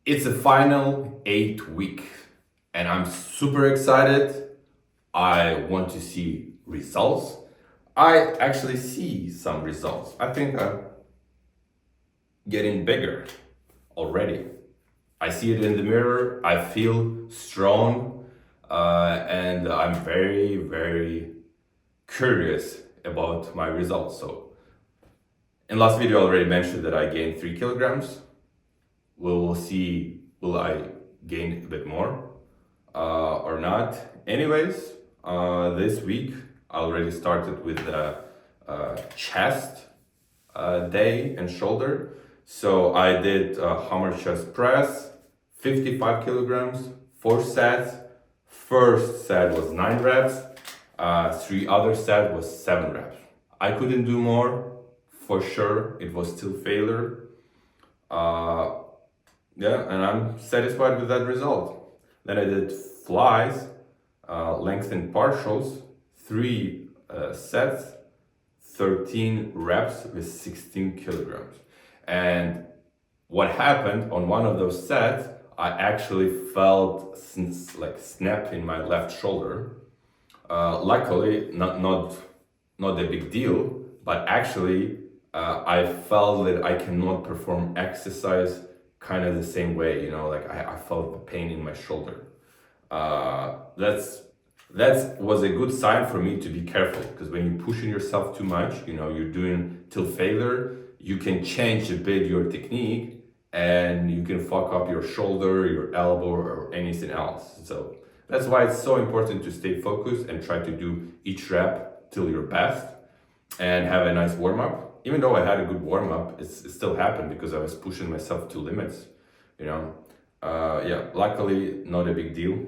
It's the final 8 week, and I'm super excited. I want to see results. I actually see some results. I think I'm getting bigger already. I see it in the mirror. I feel strong, and I'm very, very curious about my results. So, in last video, I already mentioned that I gained 3 kilograms. We'll see, will I gain a bit more or not. Anyways, this week I already started with the chest day and shoulder. So I did hammer chest press, 55 kilograms, 4 sets. First set was 9 reps, 3 other set was 7 reps. I couldn't do more, for sure. It was still failure. Yeah, and I'm satisfied with that result. Then I did flies, lengthened partials, 3 sets, 13 reps with 16 kilograms. And what happened on one of those sets, I actually felt like snap in my left shoulder. Luckily, not a big deal, but actually I felt that I cannot perform exercise kind of the same way, like I felt the pain in my shoulder. That was a good sign for me to be careful, because when you're pushing yourself too much, you're doing till failure, you can change a bit your technique and you can fuck up your shoulder, your elbow, or anything else. So that's why it's so important to stay focused and try to do each rep till your best and have a nice warm-up. Even though I had a good warm-up, it still happened because I was pushing myself to limits, yeah, luckily not a big deal.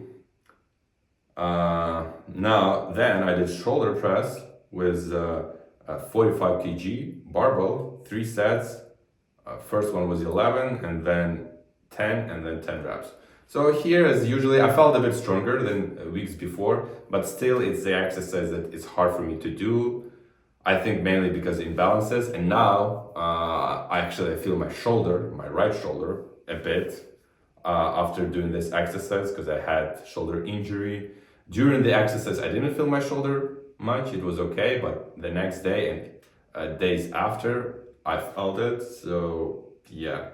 Then I did shoulder press with 45 kg barbell, 3 sets. First one was 11, and then 10, and then 10 reps. So here, as usually, I felt a bit stronger than weeks before, but still it's the exercise that is hard for me to do. I think mainly because imbalances, and now I feel my shoulder, my right shoulder, a bit after doing this exercise, because I had shoulder injury. During the exercise, I didn't feel my shoulder much. It was okay, but the next day and days after, I felt it. So yeah,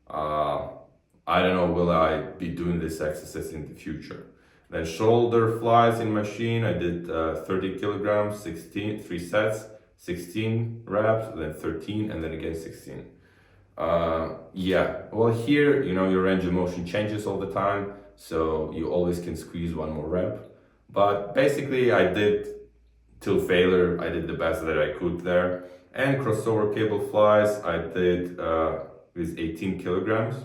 I don't know, will I be doing this exercise in the future? Then shoulder flies in machine, I did 30 kilograms, 3 sets, 16 reps, then 13, and then again 16. Yeah, well here, your range of motion changes all the time, so you always can squeeze one more rep. But basically I did till failure, I did the best that I could there. And crossover cable flies, I did with 18 kilograms,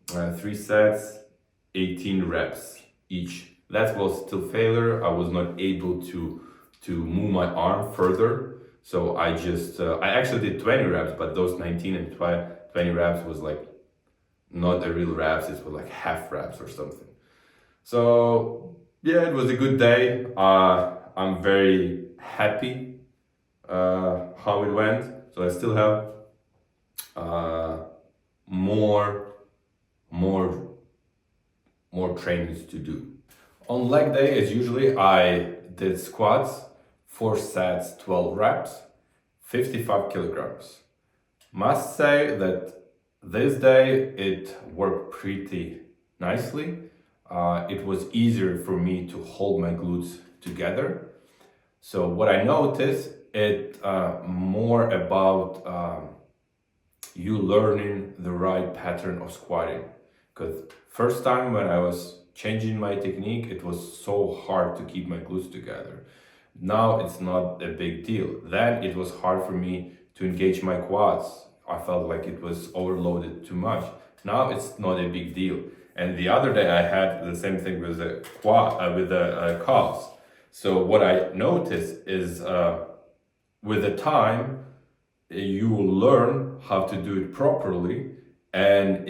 3 sets, 18 reps each. That was still failure. I was not able to move my arm further. So I actually did 20 reps, but those 19 and 20 reps was like not a real reps. It was like half reps or something. So yeah, it was a good day. I'm very happy how it went. So I still have more trainings to do. On leg day, as usually, I did squats, 4 sets, 12 reps, 55 kilograms. Must say that this day it worked pretty nicely. It was easier for me to hold my glutes together. So what I noticed, it more about you learning the right pattern of squatting. Because first time when I was changing my technique, it was so hard to keep my glutes together. Now it's not a big deal. Then it was hard for me to engage my quads. I felt like it was overloaded too much. Now it's not a big deal. And the other day I had the same thing with the calves. So what I noticed is with the time, you will learn how to do it properly, and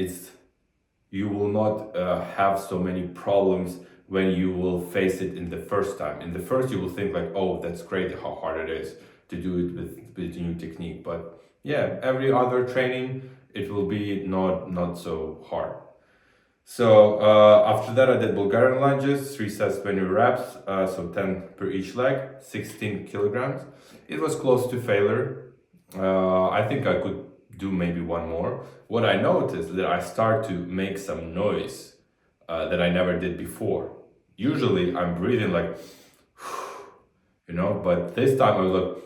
you will not have so many problems when you will face it in the first time. In the first, you will think like, oh, that's crazy how hard it is to do it with the new technique. But yeah, every other training it will be not so hard. So after that, I did Bulgarian lunges, 3 sets, 20 reps, so 10 per each leg, 16 kilograms. It was close to failure. I think I could do maybe one more. What I noticed that I start to make some noise that I never did before. Usually I'm breathing like, but this time I was like,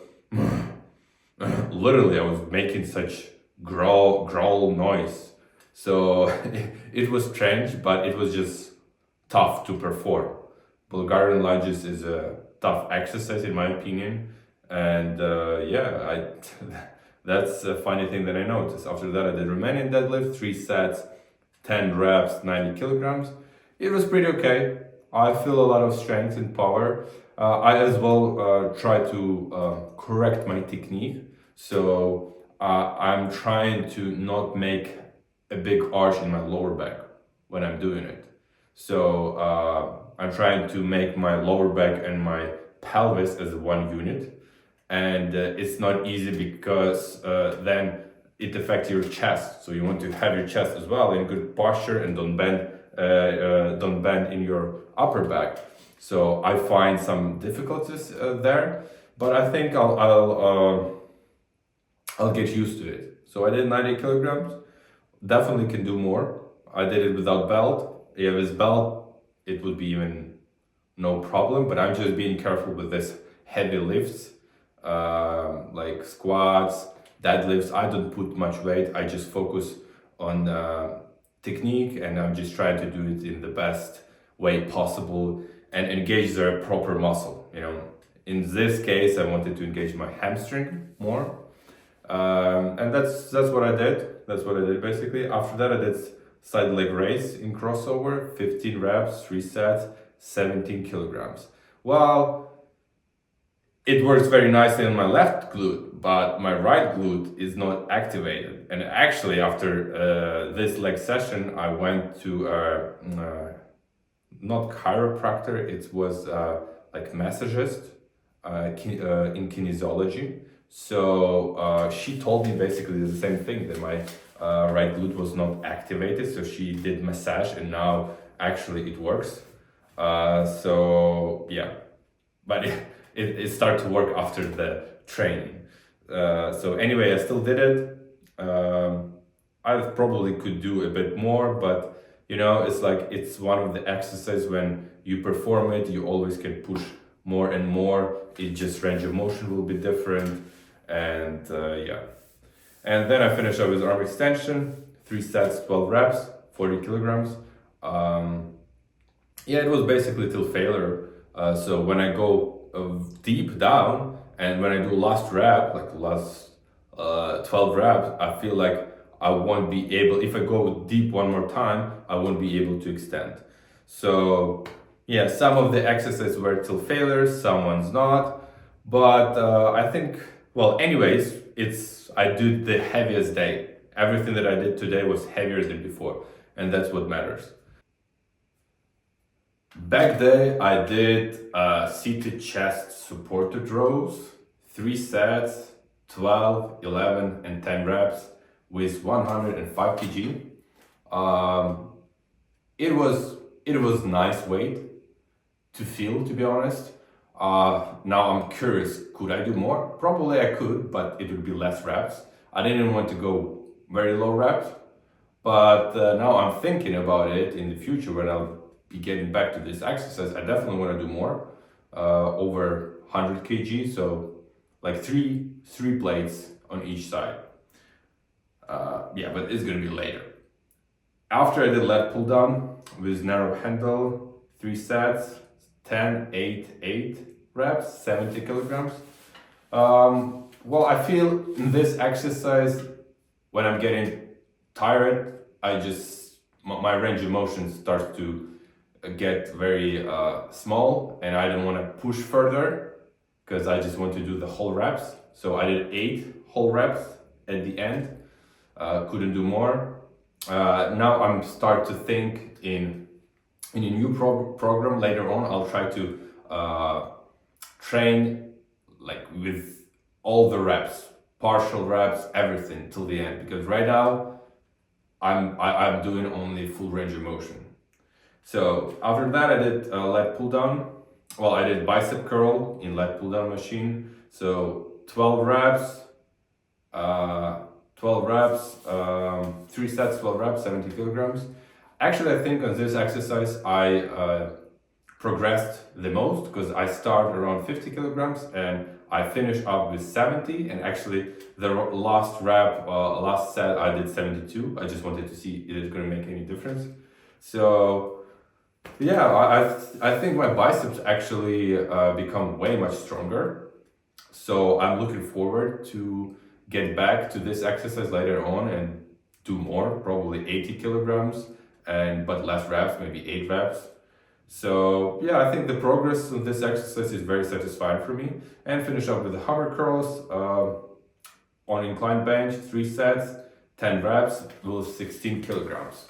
literally I was making such growl noise. So it was strange, but it was just tough to perform. Bulgarian lunges is a tough exercise in my opinion, and that's a funny thing that I noticed. After that, I did Romanian deadlift, 3 sets, 10 reps, 90 kilograms. It was pretty okay. I feel a lot of strength and power. I as well try to correct my technique. So I'm trying to not make a big arch in my lower back when I'm doing it. So I'm trying to make my lower back and my pelvis as one unit. And it's not easy because then it affects your chest. So you want to have your chest as well in good posture and don't bend in your upper back. So I find some difficulties there, but I think I'll get used to it. So I did 90 kilograms. Definitely can do more. I did it without belt. If it's belt, it would be even no problem, but I'm just being careful with this heavy lifts, like squats, deadlifts. I don't put much weight. I just focus on technique, and I'm just trying to do it in the best way possible and engage the proper muscle. In this case, I wanted to engage my hamstring more. And that's what I did. That's what I did basically. After that, I did side leg raise in crossover, 15 reps, 3 sets, 17 kilograms. Well, it works very nicely on my left glute, but my right glute is not activated. And actually, after this leg session, I went to not chiropractor. It was like massagist in kinesiology. So she told me basically the same thing, that my right glute was not activated. So she did massage, and now actually it works. So yeah, but it started to work after the training. So anyway, I still did it. I probably could do a bit more, but it's like it's one of the exercises when you perform it, you always can push more and more. It just range of motion will be different. And and then I finished up with arm extension, 3 sets, 12 reps, 40 kilograms. It was basically till failure. So when I go deep down and when I do last rep, like last 12 reps, I feel like I won't be able, if I go deep one more time, I won't be able to extend. So yeah, some of the exercises were till failure, some ones not. But I think, well, anyways, I did the heaviest day. Everything that I did today was heavier than before, and that's what matters. Back day, I did seated chest supported rows, 3 sets, 12, 11, and 10 reps with 105 kg. It was nice weight to feel, to be honest. Now I'm curious, could I do more? Probably I could, but it would be less reps. I didn't want to go very low reps, but now I'm thinking about it in the future when I'll be getting back to this exercise. I definitely want to do more, over 100 kg, so like three plates on each side. But it's gonna be later. After I did lat pull down with narrow handle, 3 sets, 10, 8, 8 reps, 70 kilograms. Well, I feel in this exercise, when I'm getting tired, my range of motion starts to get very small, and I don't want to push further because I just want to do the whole reps. So I did 8 whole reps at the end. Couldn't do more. Now I'm start to think in a new program later on. I'll try to train like with all the reps, partial reps, everything till the end. Because right now I'm doing only full range of motion. So after that, I did leg pull down. Well, I did bicep curl in leg pull down machine. So 12 reps, 3 sets, 12 reps, 70 kilograms. Actually, I think on this exercise, I progressed the most because I started around 50 kilograms and I finished up with 70. And actually, the last rep, last set, I did 72. I just wanted to see if it's going to make any difference. So, yeah, I think my biceps actually become way much stronger. So I'm looking forward to get back to this exercise later on and do more, probably 80 kilograms, but less reps, maybe 8 reps. So yeah, I think the progress of this exercise is very satisfying for me. And finish up with the hammer curls on incline bench, 3 sets, 10 reps with 16 kilograms.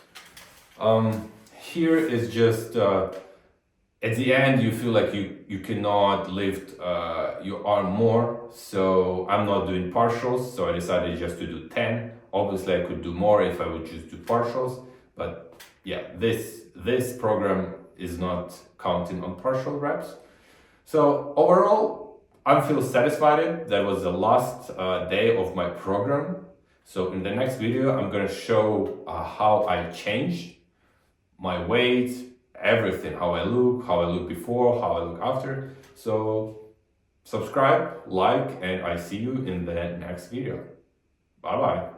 Here is just at the end you feel like you cannot lift your arm more, so I'm not doing partials, so I decided just to do 10. Obviously I could do more if I would just do partials, but yeah, this program is not counting on partial reps. So overall, I feel satisfied. That was the last day of my program. So in the next video, I'm gonna show how I changed my weight, everything, how I look before, how I look after. So subscribe, like, and I see you in the next video. Bye bye.